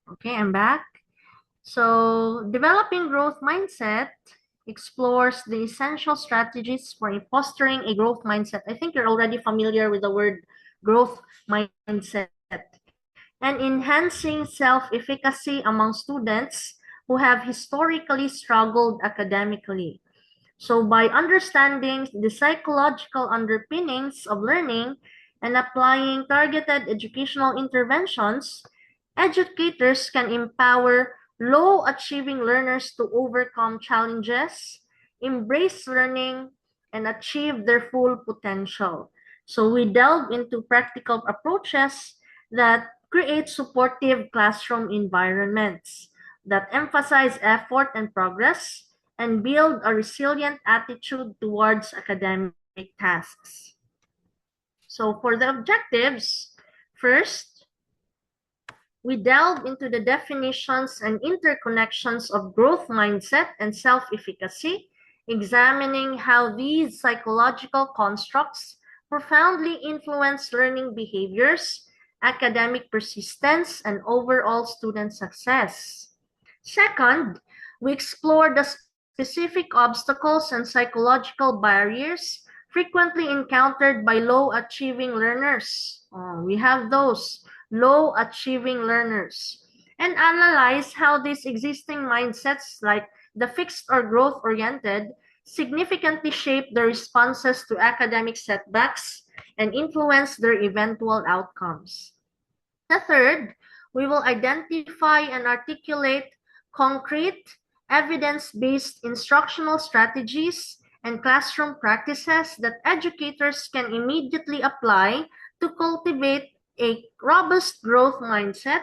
Okay, I'm back. So, developing growth mindset explores the essential strategies for fostering a growth mindset. I think you're already familiar with the word growth mindset and enhancing self-efficacy among students who have historically struggled academically. So, by understanding the psychological underpinnings of learning and applying targeted educational interventions, educators can empower low achieving learners to overcome challenges, embrace learning, and achieve their full potential. So, we delve into practical approaches that create supportive classroom environments that emphasize effort and progress and build a resilient attitude towards academic tasks. So for the objectives, first, we delve into the definitions and interconnections of growth mindset and self-efficacy, examining how these psychological constructs profoundly influence learning behaviors, academic persistence, and overall student success. Second, we explore the specific obstacles and psychological barriers frequently encountered by low-achieving learners. We have those low-achieving learners and analyze how these existing mindsets, like the fixed or growth-oriented, significantly shape their responses to academic setbacks and influence their eventual outcomes. The third, we will identify and articulate concrete, evidence-based instructional strategies and classroom practices that educators can immediately apply to cultivate a robust growth mindset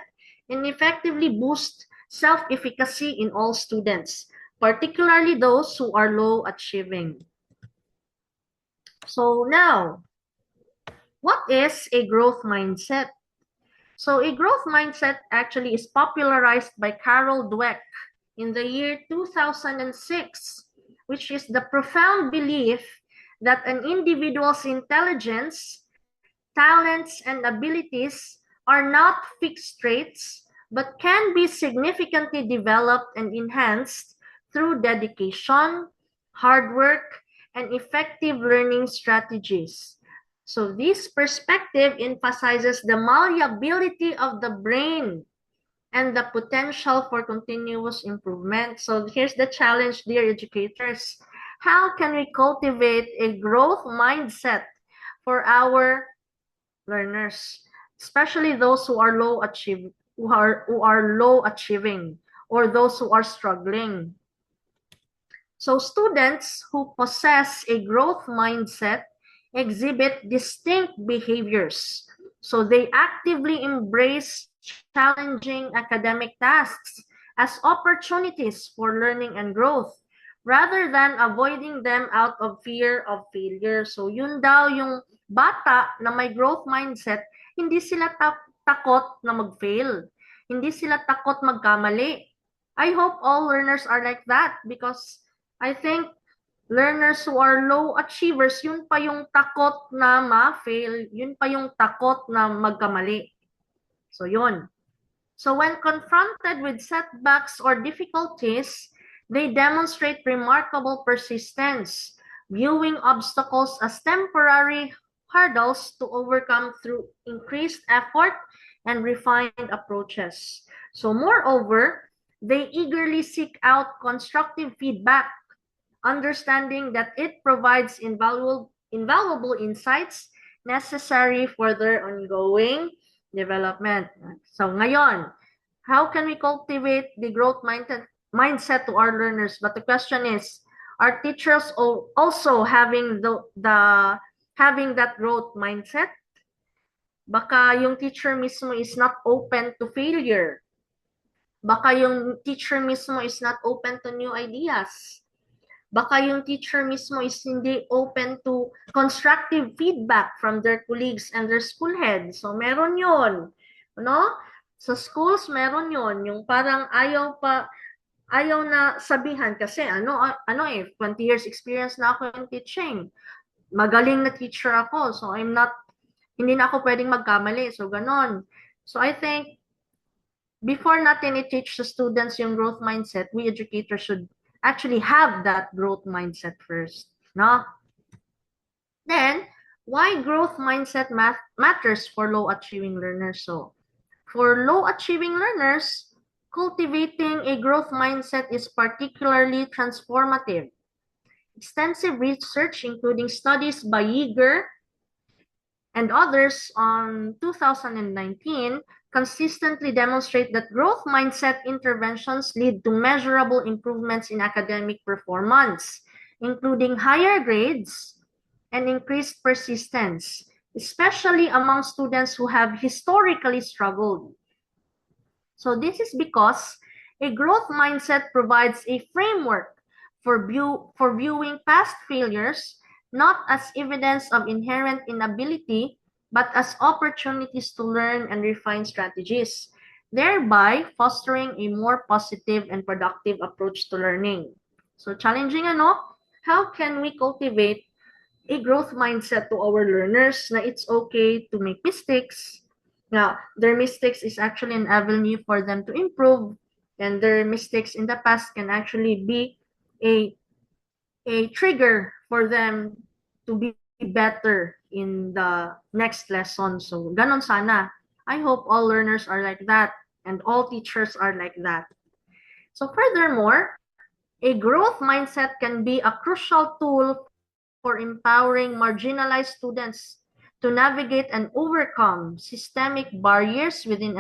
and effectively boost self-efficacy in all students, particularly those who are low achieving. So now, what is a growth mindset? So a growth mindset actually is popularized by Carol Dweck in the year 2006, which is the profound belief that an individual's intelligence, talents, and abilities are not fixed traits, but can be significantly developed and enhanced through dedication, hard work, and effective learning strategies. So this perspective emphasizes the malleability of the brain and the potential for continuous improvement. So here's the challenge, dear educators. How can we cultivate a growth mindset for our learners, especially those who are low achieving or those who are struggling? So students who possess a growth mindset exhibit distinct behaviors. So they actively embrace challenging academic tasks as opportunities for learning and growth rather than avoiding them out of fear of failure. So yun daw yung bata na may growth mindset, hindi sila takot na mag-fail. Hindi sila takot magkamali. I hope all learners are like that because I think learners who are low achievers, yun pa yung takot na ma-fail, yun pa yung takot na magkamali. So yun. So when confronted with setbacks or difficulties, they demonstrate remarkable persistence, viewing obstacles as temporary hurdles to overcome through increased effort and refined approaches. So moreover, they eagerly seek out constructive feedback, understanding that it provides invaluable insights necessary for their ongoing development. So ngayon, how can we cultivate the growth mindset to our learners? But the question is, are teachers also having having that growth mindset? Baka yung teacher mismo is not open to failure. Baka yung teacher mismo is not open to new ideas. Baka yung teacher mismo is hindi open to constructive feedback from their colleagues and their school head. So, meron yun. No? Sa schools, meron yun. Yung parang ayaw na sabihan kasi ano 20 years experience na ako in teaching. Magaling na teacher ako. So, hindi na ako pwedeng magkamali. So, ganon. So, I think before natin i-teach sa students yung growth mindset, we educators should actually have that growth mindset first, no? Then, why growth mindset matters for low-achieving learners? So, for low-achieving learners, cultivating a growth mindset is particularly transformative. Extensive research, including studies by Yeager and others on 2019, consistently demonstrate that growth mindset interventions lead to measurable improvements in academic performance, including higher grades and increased persistence, especially among students who have historically struggled. So this is because a growth mindset provides a framework for viewing past failures not as evidence of inherent inability, but as opportunities to learn and refine strategies, thereby fostering a more positive and productive approach to learning. So challenging ano? How can we cultivate a growth mindset to our learners na it's okay to make mistakes? Now, their mistakes is actually an avenue for them to improve, and their mistakes in the past can actually be a trigger for them to be better in the next lesson. So, ganon sana. I hope all learners are like that and all teachers are like that. So, furthermore, a growth mindset can be a crucial tool for empowering marginalized students to navigate and overcome systemic barriers within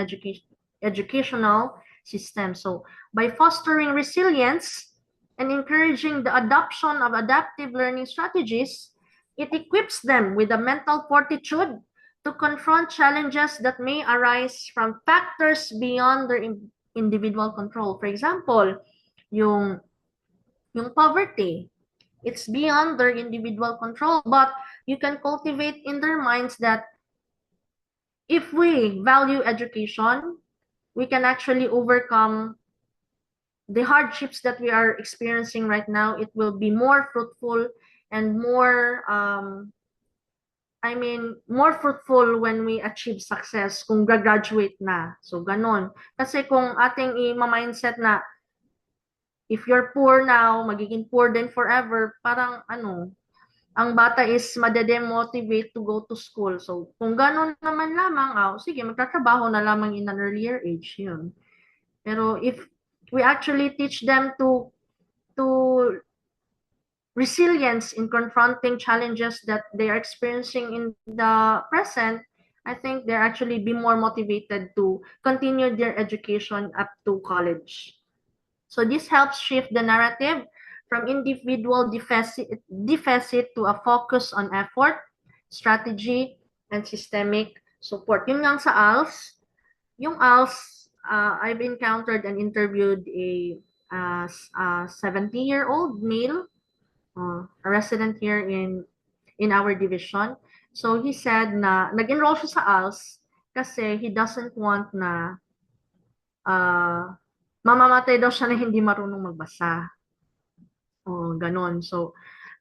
educational systems. So, by fostering resilience and encouraging the adoption of adaptive learning strategies, it equips them with the mental fortitude to confront challenges that may arise from factors beyond their individual control. For example, yung poverty, it's beyond their individual control, but you can cultivate in their minds that if we value education, we can actually overcome the hardships that we are experiencing right now. It will be more fruitful and more, more fruitful when we achieve success kung graduate na. So, ganon. Kasi kung ating i-mindset na if you're poor now, magiging poor din forever, parang ang bata is madedemotivate to go to school. So, kung gano'n naman lamang, sige, magtatrabaho na lamang in an earlier age, yun. Pero if we actually teach them to resilience in confronting challenges that they are experiencing in the present, I think they're actually be more motivated to continue their education up to college. So this helps shift the narrative from individual deficit to a focus on effort, strategy, and systemic support. Yung nga sa ALS, yung ALS, I've encountered and interviewed a 70-year-old male, a resident here in our division. So he said na nag-enroll siya sa ALS kasi he doesn't want na mamamatay daw siya na hindi marunong magbasa. O, ganon. So,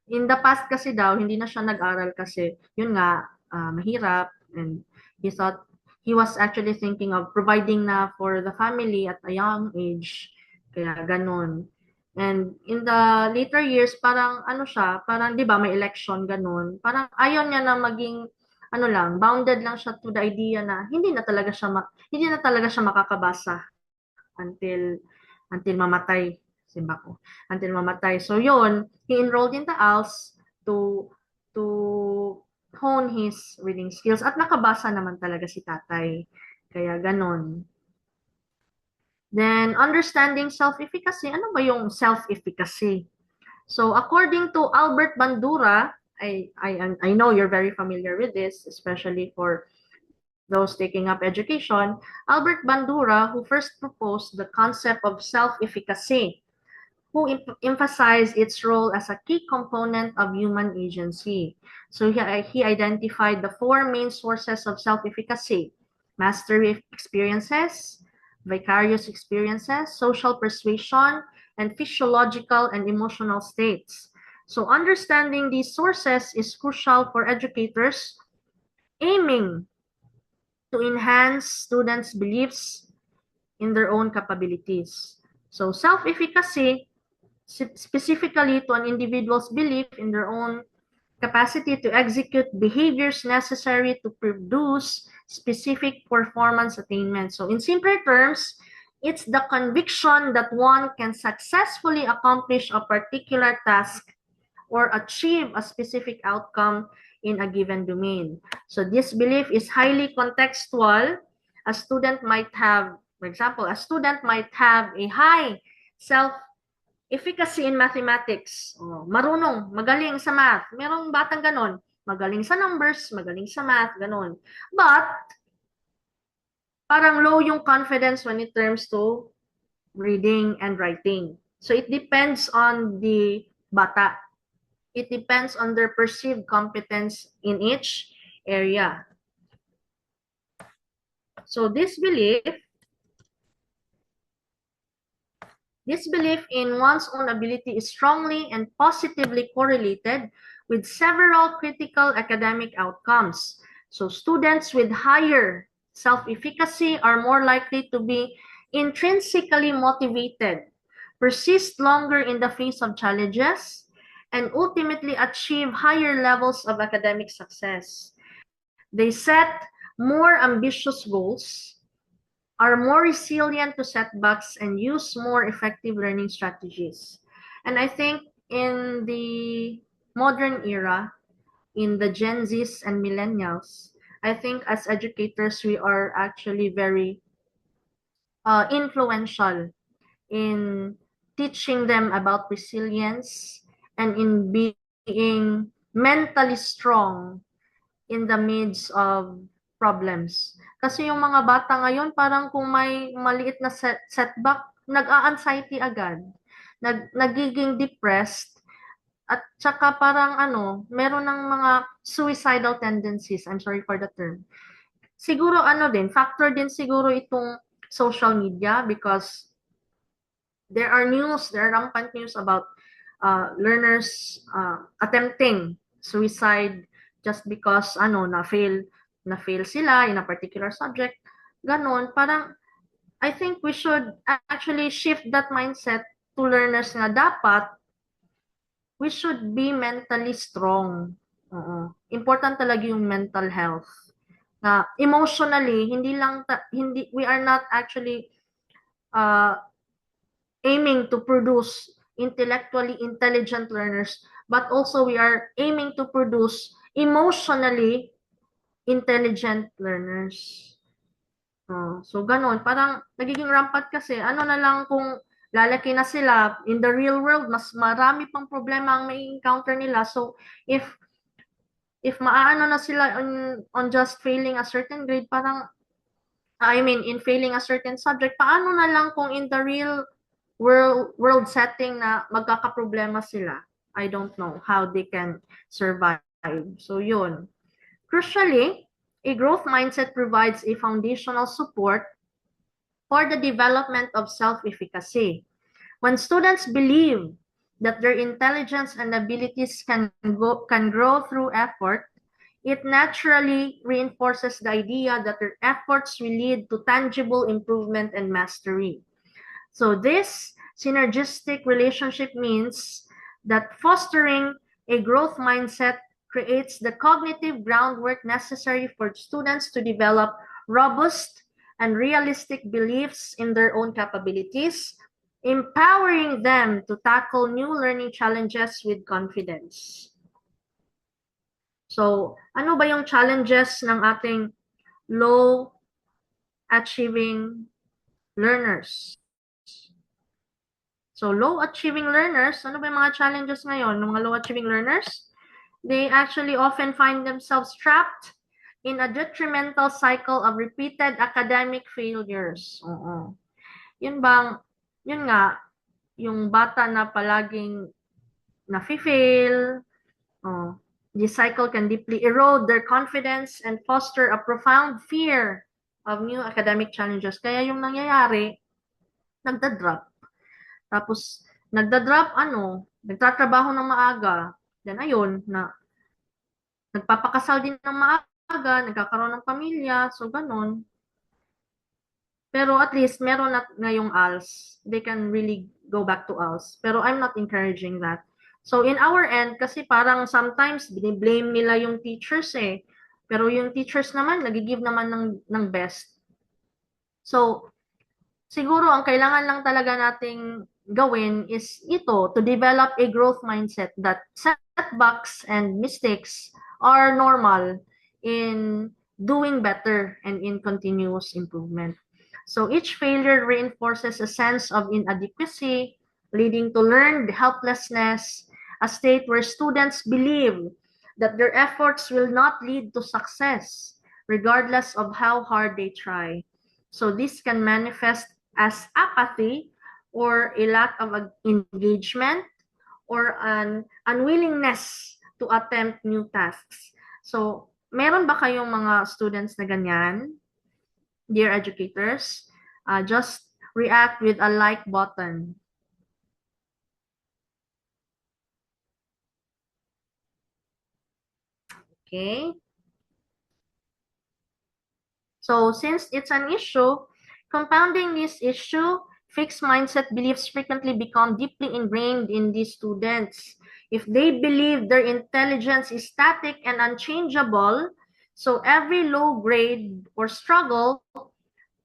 in the past kasi daw, hindi na siya nag-aral kasi, yun nga, mahirap. And he was actually thinking of providing na for the family at a young age. Kaya ganon. And in the later years, parang parang di ba may election, ganon. Parang ayaw niya na maging, bounded lang siya to the idea na hindi na talaga siya makakabasa until mamatay, simba ko, until mamatay. So yun, he enrolled in the ALS to hone his reading skills at nakabasa naman talaga si tatay. Kaya ganon. Then, understanding self-efficacy. Ano ba yung self-efficacy? So, according to Albert Bandura, I know you're very familiar with this, especially for those taking up education, Albert Bandura, who first proposed the concept of self-efficacy, who emphasized its role as a key component of human agency. So he identified the four main sources of self-efficacy: mastery experiences, vicarious experiences, social persuasion, and physiological and emotional states. So understanding these sources is crucial for educators aiming to enhance students' beliefs in their own capabilities. So self-efficacy, specifically to an individual's belief in their own capacity to execute behaviors necessary to produce specific performance attainment. So in simpler terms, it's the conviction that one can successfully accomplish a particular task or achieve a specific outcome in a given domain. So this belief is highly contextual. A student might have, for example, a student might have a high self-efficacy in mathematics. Oh, marunong, magaling sa math. Merong batang ganon. Magaling sa numbers, magaling sa math, ganon. But, parang low yung confidence when it comes to reading and writing. So it depends on the bata. It depends on their perceived competence in each area. So this belief in one's own ability is strongly and positively correlated with several critical academic outcomes. So students with higher self-efficacy are more likely to be intrinsically motivated, persist longer in the face of challenges, and ultimately achieve higher levels of academic success. They set more ambitious goals, are more resilient to setbacks, and use more effective learning strategies. And I think in the modern era, in the Gen Zs and millennials, I think as educators, we are actually very influential in teaching them about resilience and in being mentally strong in the midst of problems. Kasi yung mga bata ngayon, parang kung may maliit na setback, nag-a-anxiety agad, nagiging depressed, at saka parang meron ng mga suicidal tendencies. I'm sorry for the term. Siguro factor din siguro itong social media because there are rampant news about learners attempting suicide just because na-fail sila in a particular subject. Ganon, parang I think we should actually shift that mindset to learners na dapat we should be mentally strong. Important talaga yung mental health. Na emotionally, we are not actually aiming to produce intellectually intelligent learners, but also we are aiming to produce emotionally intelligent learners. So ganon, parang nagiging rampant kasi na lang kung lalaki na sila in the real world, mas marami pang problema ang may encounter nila. So if maaano na sila on just failing a certain grade, parang in failing a certain subject, paano na lang kung in the real world setting na magkakaproblema sila? I don't know how they can survive. So yun. Crucially, a growth mindset provides a foundational support for the development of self-efficacy. When students believe that their intelligence and abilities can grow through effort, it naturally reinforces the idea that their efforts will lead to tangible improvement and mastery. So this synergistic relationship means that fostering a growth mindset creates the cognitive groundwork necessary for students to develop robust and realistic beliefs in their own capabilities, empowering them to tackle new learning challenges with confidence. So, ano ba yung challenges ng ating low achieving learners? So, low achieving learners, ano ba yung mga challenges ngayon ng mga low achieving learners? They actually often find themselves trapped in a detrimental cycle of repeated academic failures. Yun nga, yung bata na palaging nafi-fail, this cycle can deeply erode their confidence and foster a profound fear of new academic challenges. Kaya yung nangyayari, nagda-drop. Tapos, nagtatrabaho ng maaga. Then, ayun, nagpapakasal din ng maaga, nagkakaroon ng pamilya, so ganun. Pero at least meron na ngayong ALS. They can really go back to ALS. Pero I'm not encouraging that. So in our end, kasi parang sometimes biniblame nila yung teachers eh. Pero yung teachers naman, nagigive naman ng best. So, siguro ang kailangan lang talaga nating gawin is ito, to develop a growth mindset that setbacks and mistakes are normal in doing better and in continuous improvement. So each failure reinforces a sense of inadequacy, leading to learned helplessness, a state where students believe that their efforts will not lead to success, regardless of how hard they try. So this can manifest as apathy or a lack of engagement or an unwillingness to attempt new tasks. So, meron ba kayong mga students na ganyan, dear educators? Just react with a like button. Okay? So, since it's an issue, compounding this issue, fixed mindset beliefs frequently become deeply ingrained in these students. If they believe their intelligence is static and unchangeable, so every low grade or struggle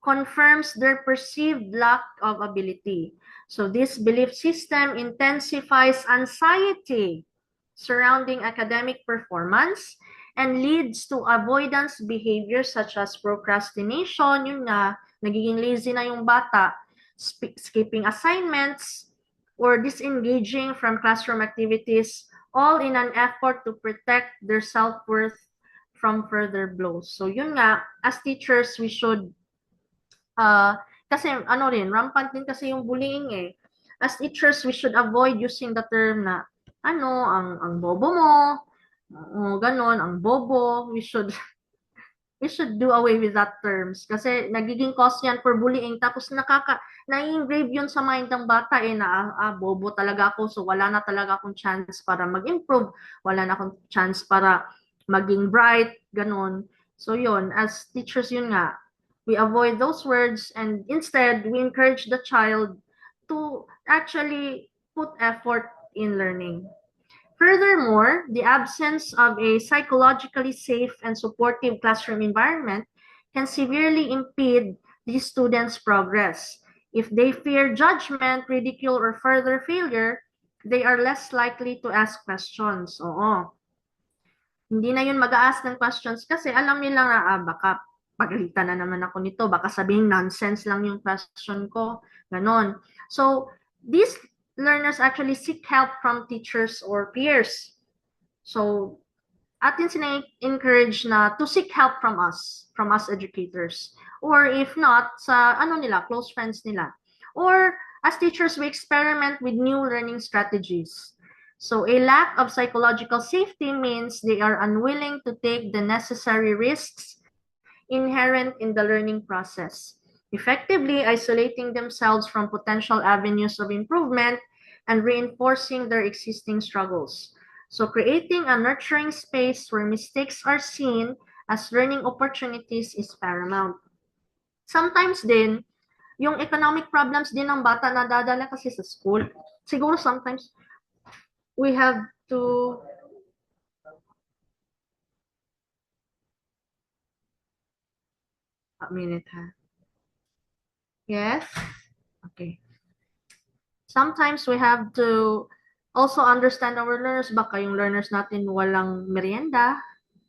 confirms their perceived lack of ability. So this belief system intensifies anxiety surrounding academic performance and leads to avoidance behaviors such as procrastination, yun nga, nagiging lazy na yung bata, skipping assignments, or disengaging from classroom activities, all in an effort to protect their self-worth from further blows. So yun nga, as teachers, we should kasi ano rin, rampant din kasi yung bullying eh. As teachers, we should avoid using the term na, ano, ang bobo mo, ganon, ang bobo. We should do away with that terms. Kasi nagiging cause yan for bullying. Tapos na-engrave yun sa mind ng bata eh, na bobo talaga ako. So wala na talaga akong chance para mag-improve. Wala na akong chance para maging bright, ganon. So yun, as teachers yun nga, we avoid those words and instead we encourage the child to actually put effort in learning. Furthermore, the absence of a psychologically safe and supportive classroom environment can severely impede the students' progress. If they fear judgment, ridicule, or further failure, they are less likely to ask questions. Oo. Hindi na yun mag-a-ask ng questions kasi alam nila na baka pagalitan na naman ako nito, baka sabihin nonsense lang yung question ko, ganon. So, these learners actually seek help from teachers or peers. So, atin sina-encourage na to seek help from us educators. Or if not, sa ano nila, close friends nila. Or as teachers, we experiment with new learning strategies. So a lack of psychological safety means they are unwilling to take the necessary risks inherent in the learning process, effectively isolating themselves from potential avenues of improvement and reinforcing their existing struggles. So creating a nurturing space where mistakes are seen as learning opportunities is paramount. Sometimes din, yung economic problems din ng bata nadadala kasi sa school. Siguro sometimes we have to a minute ha. Yes? Okay. Sometimes we have to also understand our learners. Baka yung learners natin walang merienda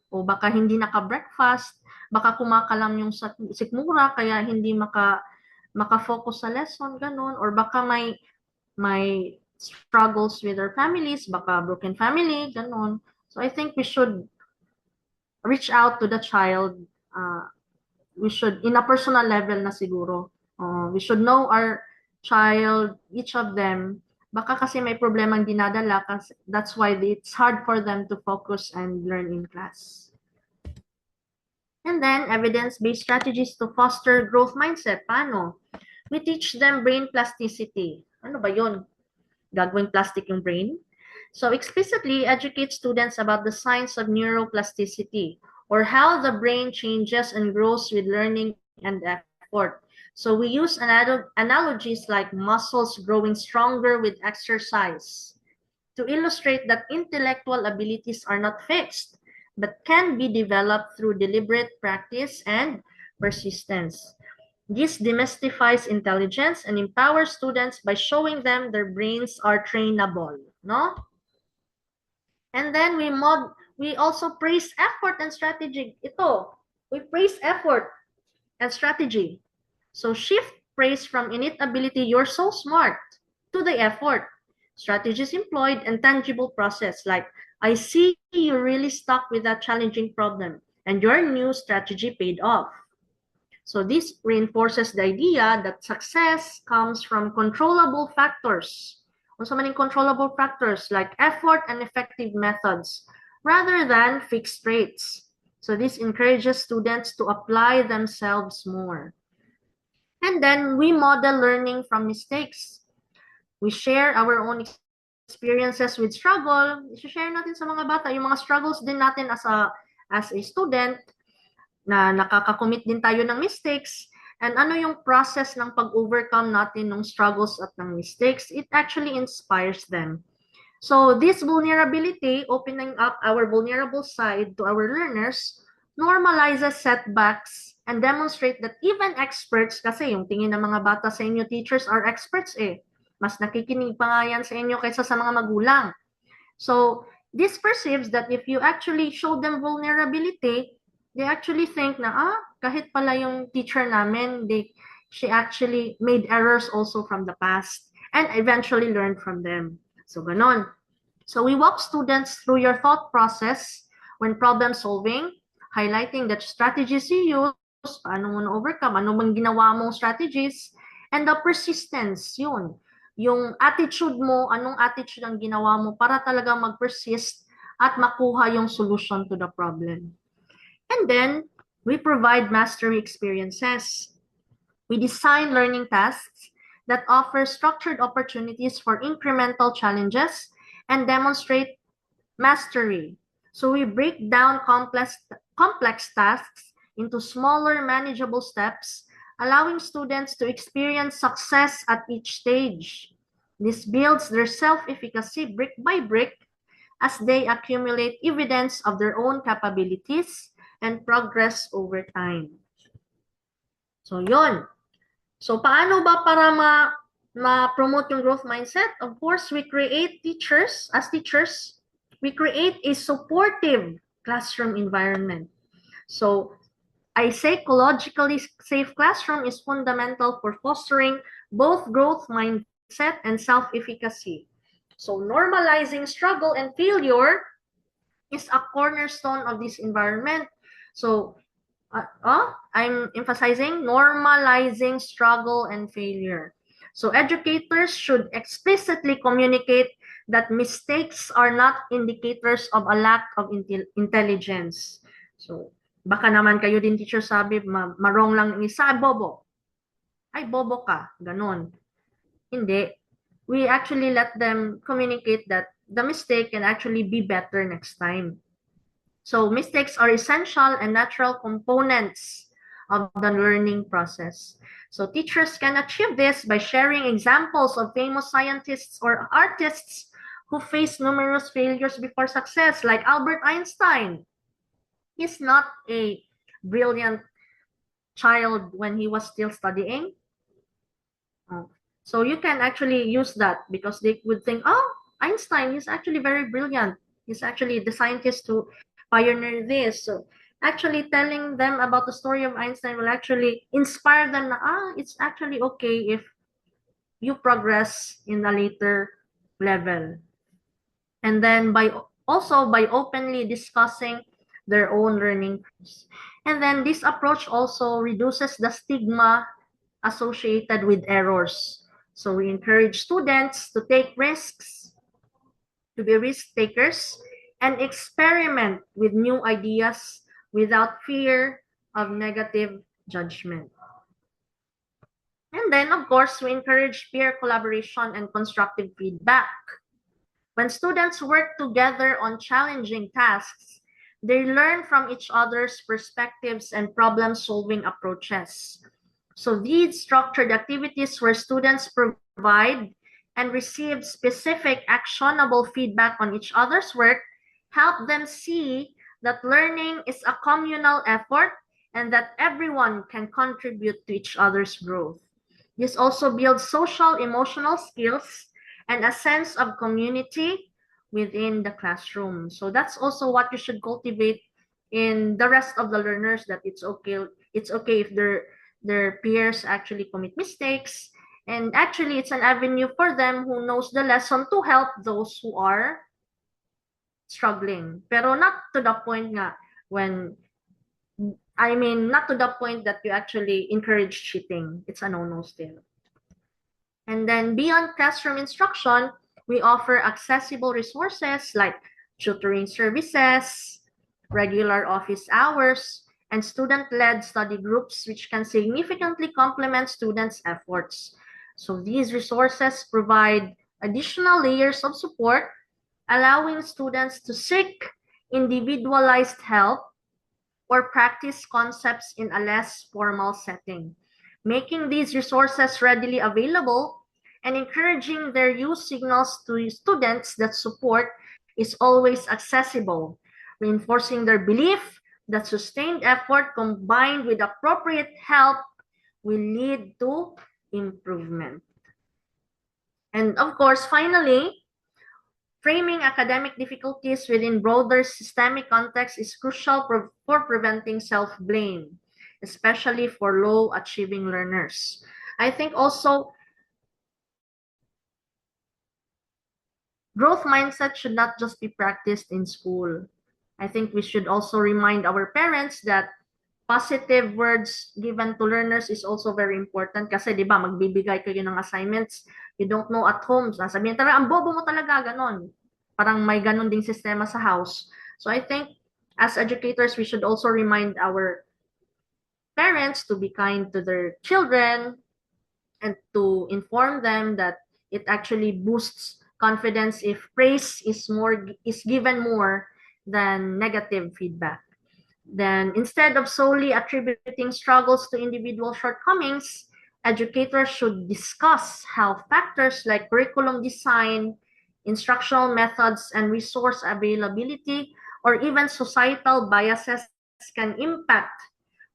o baka hindi naka-breakfast, baka kumakalam yung sikmura kaya hindi maka-focus sa lesson, ganun. Or baka may struggles with their families, baka broken family, ganun. So I think we should reach out to the child. We should, in a personal level na siguro, we should know our child, each of them. Baka kasi may problemang dinadala, kasi that's why it's hard for them to focus and learn in class. And then, evidence-based strategies to foster growth mindset. Paano? We teach them brain plasticity. Ano ba yun? Gagawing plastic yung brain? So, explicitly educate students about the science of neuroplasticity or how the brain changes and grows with learning and effort. effort. So we use analogies like muscles growing stronger with exercise to illustrate that intellectual abilities are not fixed, but can be developed through deliberate practice and persistence. This demystifies intelligence and empowers students by showing them their brains are trainable, no? And then we also praise effort and strategy. We praise effort and strategy. So shift praise from innate ability, you're so smart, to the effort, strategies employed, and tangible process like, I see you really stuck with that challenging problem and your new strategy paid off. So this reinforces the idea that success comes from controllable factors. Also many controllable factors like effort and effective methods rather than fixed rates. So this encourages students to apply themselves more. And then we model learning from mistakes. We share our own experiences with struggle. I-share natin sa mga bata yung mga struggles din natin as a student na nakaka-commit din tayo ng mistakes, and ano yung process ng pag-overcome natin ng struggles at ng mistakes. It actually inspires them. So this vulnerability, opening up our vulnerable side to our learners, normalizes setbacks and demonstrate that even experts, kasi yung tingin ng mga bata sa inyo, teachers are experts eh. Mas nakikinig pa nga yan sa inyo kaysa sa mga magulang. So this perceives that if you actually show them vulnerability, they actually think na, kahit pala yung teacher namin, she actually made errors also from the past and eventually learned from them. So, ganon. So, we walk students through your thought process when problem solving, highlighting the strategies you use, paano mo na-overcome, ano bang ginawa mong strategies, and the persistence, yun. Yung attitude mo, anong attitude ang ginawa mo para talaga mag-persist at makuha yung solution to the problem. And then, we provide mastery experiences. We design learning tasks that offer structured opportunities for incremental challenges and demonstrate mastery. So we break down complex tasks into smaller, manageable steps, allowing students to experience success at each stage. This builds their self-efficacy brick by brick as they accumulate evidence of their own capabilities and progress over time. So, yun. So, paano ba para ma-promote yung growth mindset? Of course, we create teachers, we create a supportive classroom environment. So, a psychologically safe classroom is fundamental for fostering both growth mindset and self-efficacy. So, normalizing struggle and failure is a cornerstone of this environment. So, I'm emphasizing normalizing struggle and failure. So educators should explicitly communicate that mistakes are not indicators of a lack of intelligence. So, baka naman kayo din teacher sabi, marong lang isa, bobo. Ay, bobo ka. Ganon. Hindi. We actually let them communicate that the mistake can actually be better next time. So mistakes are essential and natural components of the learning process. So teachers can achieve this by sharing examples of famous scientists or artists who faced numerous failures before success, like Albert Einstein. He's not a brilliant child when he was still studying. So you can actually use that because they would think, Einstein is actually very brilliant. He's actually the scientist who pioneer this. So actually telling them about the story of Einstein will actually inspire them na, it's actually okay if you progress in a later level. And then by openly discussing their own learning. And then this approach also reduces the stigma associated with errors. So we encourage students to take risks, to be risk takers, and experiment with new ideas without fear of negative judgment. And then, of course, we encourage peer collaboration and constructive feedback. When students work together on challenging tasks, they learn from each other's perspectives and problem-solving approaches. So these structured activities where students provide and receive specific actionable feedback on each other's work help them see that learning is a communal effort and that everyone can contribute to each other's growth. This also builds social emotional skills and a sense of community within the classroom. So that's also what you should cultivate in the rest of the learners, that it's okay if their peers actually commit mistakes, and actually it's an avenue for them who knows the lesson to help those who are struggling, pero not to the point nga when not to the point that you actually encourage cheating. It's a no-no still. And then beyond classroom instruction, we offer accessible resources like tutoring services, regular office hours, and student-led study groups, which can significantly complement students' efforts. So these resources provide additional layers of support, allowing students to seek individualized help or practice concepts in a less formal setting. Making these resources readily available and encouraging their use signals to students that support is always accessible, reinforcing their belief that sustained effort combined with appropriate help will lead to improvement. And of course, finally, framing academic difficulties within broader systemic context is crucial for preventing self-blame, especially for low-achieving learners. I think also growth mindset should not just be practiced in school. I think we should also remind our parents that positive words given to learners is also very important kasi 'di ba magbibigay kayo ng assignments, you don't know at home, sasabihin talaga ang bobo mo talaga, ganon. Parang may ganon ding sistema sa house. So I think as educators we should also remind our parents to be kind to their children and to inform them that it actually boosts confidence if praise is given more than negative feedback. Then instead of solely attributing struggles to individual shortcomings, educators should discuss how factors like curriculum design, instructional methods, and resource availability, or even societal biases can impact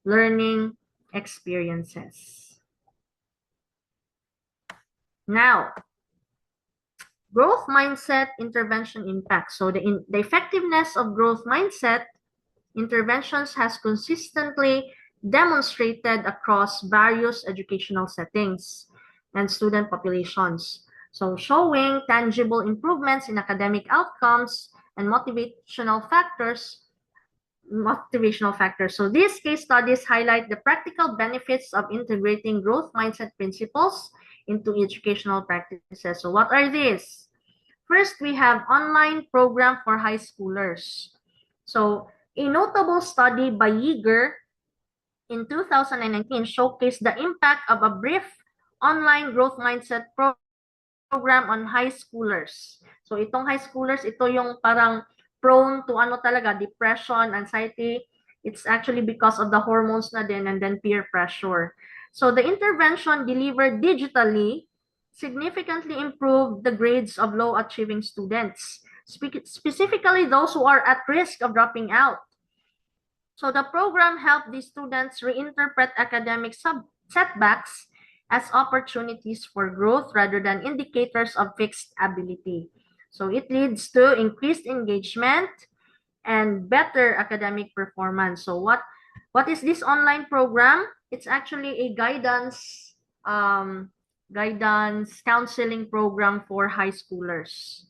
learning experiences. Now, growth mindset intervention impact. So the effectiveness of growth mindset interventions has consistently demonstrated across various educational settings and student populations. So showing tangible improvements in academic outcomes and motivational factors. So these case studies highlight the practical benefits of integrating growth mindset principles into educational practices. So what are these? First, we have online program for high schoolers. So a notable study by Yeager in 2019 showcased the impact of a brief online growth mindset program on high schoolers. So itong high schoolers, ito yung parang prone to talaga, depression, anxiety. It's actually because of the hormones na din and then peer pressure. So the intervention delivered digitally significantly improved the grades of low-achieving students, specifically those who are at risk of dropping out. So the program helped these students reinterpret academic setbacks as opportunities for growth rather than indicators of fixed ability. So it leads to increased engagement and better academic performance. So what is this online program? It's actually a guidance counseling program for high schoolers.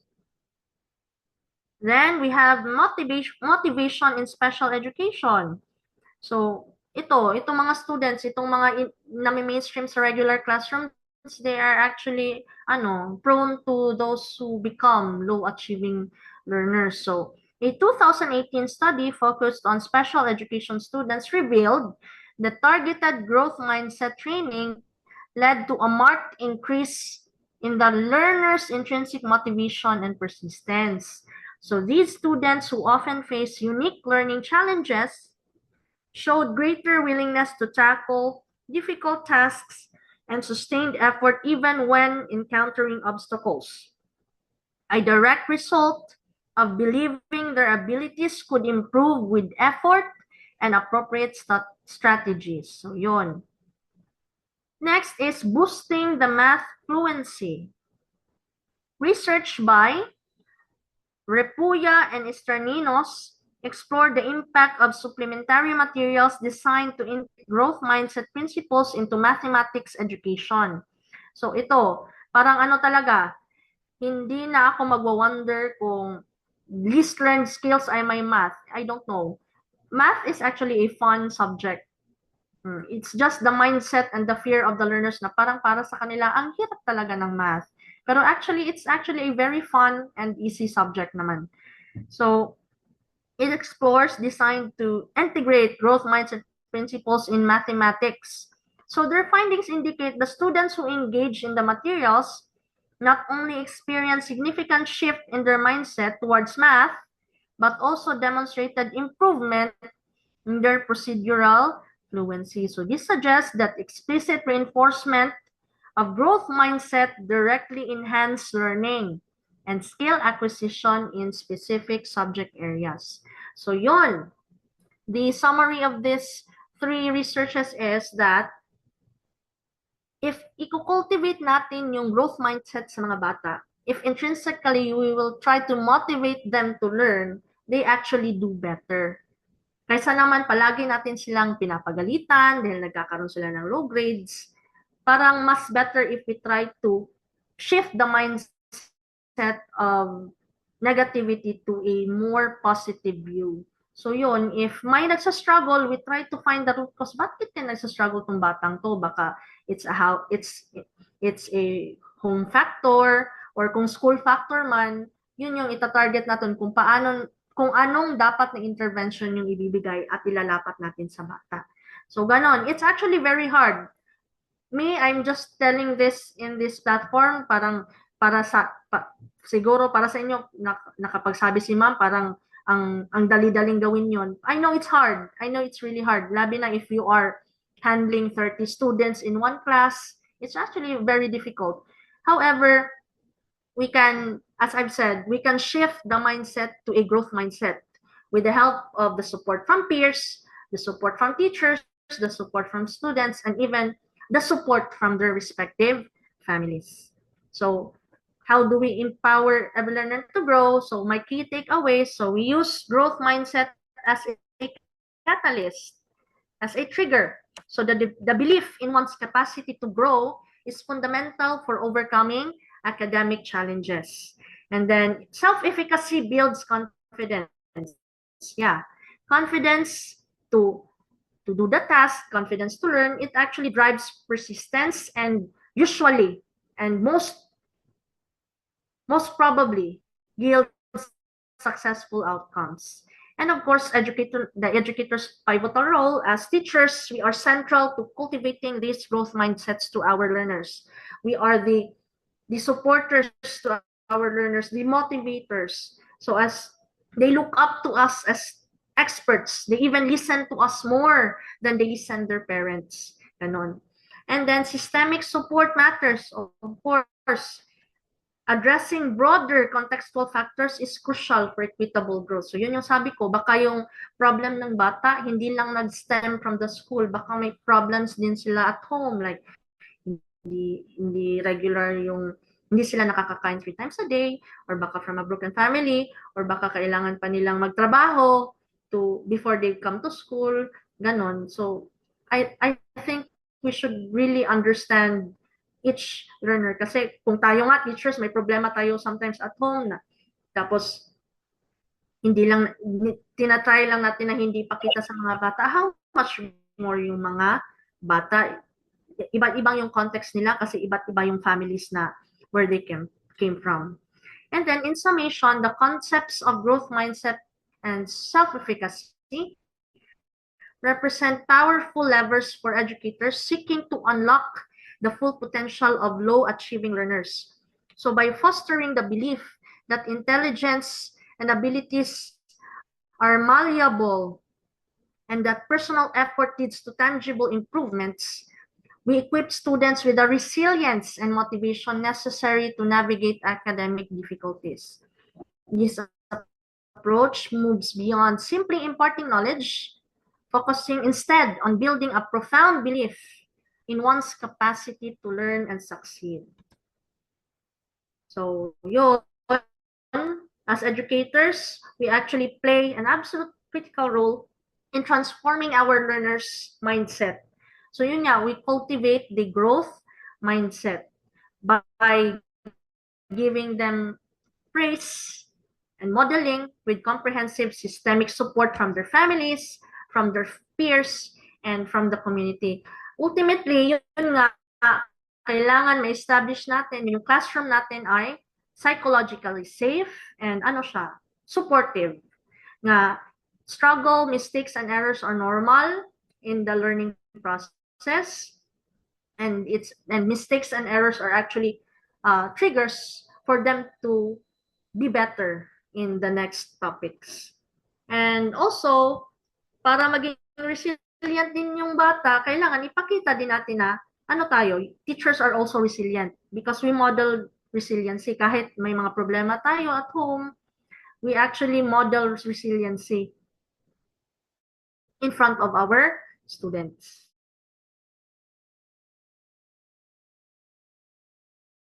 Then we have motivation in special education. So itong mga students, itong mga nami-mainstream sa regular classrooms, they are actually prone to those who become low achieving learners. So a 2018 study focused on special education students revealed that targeted growth mindset training led to a marked increase in the learner's intrinsic motivation and persistence. So these students who often face unique learning challenges showed greater willingness to tackle difficult tasks, and sustained effort even when encountering obstacles. A direct result of believing their abilities could improve with effort and appropriate strategies. So, yun. Next is boosting the math fluency. Research by Repuya and Esterninos explored the impact of supplementary materials designed to integrate growth mindset principles into mathematics education. So ito, parang ano talaga, hindi na ako magwa-wonder kung least learned skills ay may math. I don't know. Math is actually a fun subject. It's just the mindset and the fear of the learners na parang para sa kanila, ang hirap talaga ng math. Pero actually, it's actually a very fun and easy subject naman. So, it explores designed to integrate growth mindset principles in mathematics. So, their findings indicate the students who engage in the materials not only experience significant shift in their mindset towards math, but also demonstrated improvement in their procedural fluency. So this suggests that explicit reinforcement of growth mindset directly enhance learning and skill acquisition in specific subject areas. So yon, the summary of these three researches is that if i-cultivate natin yung growth mindset sa mga bata, if intrinsically we will try to motivate them to learn, they actually do better. Kaysa naman palagi natin silang pinapagalitan dahil nagkakaroon sila ng low grades, parang mas better if we try to shift the mindset of negativity to a more positive view. So yun, if may nagsa-struggle, we try to find the root cause. Bakit ka nagsa-struggle tong batang to? Baka it's a home factor or kung school factor man, yun yung ita-target natin kung anong dapat na intervention yung ibibigay at ilalapat natin sa bata. So ganon, it's actually very hard. I'm just telling this in this platform, parang siguro para sa inyo nakapagsabi si ma'am, parang ang dali-daling gawin yon. I know it's hard. I know it's really hard. Labi na if you are handling 30 students in one class, it's actually very difficult. However, we can, as I've said, we can shift the mindset to a growth mindset with the help of the support from peers, the support from teachers, the support from students, and even the support from their respective families. So how do we empower every learner to grow? So my key takeaways, so we use growth mindset as a catalyst, as a trigger. So the belief in one's capacity to grow is fundamental for overcoming academic challenges. And then self-efficacy builds confidence. Yeah, confidence to do the task, confidence to learn, it actually drives persistence and usually and most probably yields successful outcomes. And of course, the educator's pivotal role as teachers, we are central to cultivating these growth mindsets to our learners. We are the supporters to our learners, the motivators. So as they look up to us as experts, they even listen to us more than they listen their parents. Ganon. And then systemic support matters, of course. Addressing broader contextual factors is crucial for equitable growth. So yun yung sabi ko, baka yung problem ng bata, hindi lang nag-stem from the school, baka may problems din sila at home, like hindi regular yung, hindi sila nakakakain 3 times a day, or baka from a broken family, or baka kailangan pa nilang magtrabaho before they come to school, ganon. So I think we should really understand each learner. Kasi kung tayo nga teachers, may problema tayo sometimes at home na. Tapos, tinatry lang natin na hindi pakita sa mga bata. How much more yung mga bata? Iba-ibang yung context nila kasi iba't iba yung families na where they came from. And then in summation, the concepts of growth mindset and self-efficacy represent powerful levers for educators seeking to unlock the full potential of low-achieving learners. So by fostering the belief that intelligence and abilities are malleable and that personal effort leads to tangible improvements, We equip students with the resilience and motivation necessary to navigate academic difficulties. This approach moves beyond simply imparting knowledge, focusing instead on building a profound belief in one's capacity to learn and succeed. So, yun, as educators, we actually play an absolute critical role in transforming our learners' mindset. So yun nga, we cultivate the growth mindset by giving them praise and modeling with comprehensive systemic support from their families, from their peers, and from the community. Ultimately, yun nga, kailangan ma-establish natin yung classroom natin ay psychologically safe and ano siya, supportive. Nga struggle, mistakes, and errors are normal in the learning process, and mistakes and errors are actually triggers for them to be better in the next topics. And also, para maging resilient din yung bata, kailangan ipakita din natin na ano tayo, teachers are also resilient because we model resiliency. Kahit may mga problema tayo at home, we actually model resiliency in front of our students.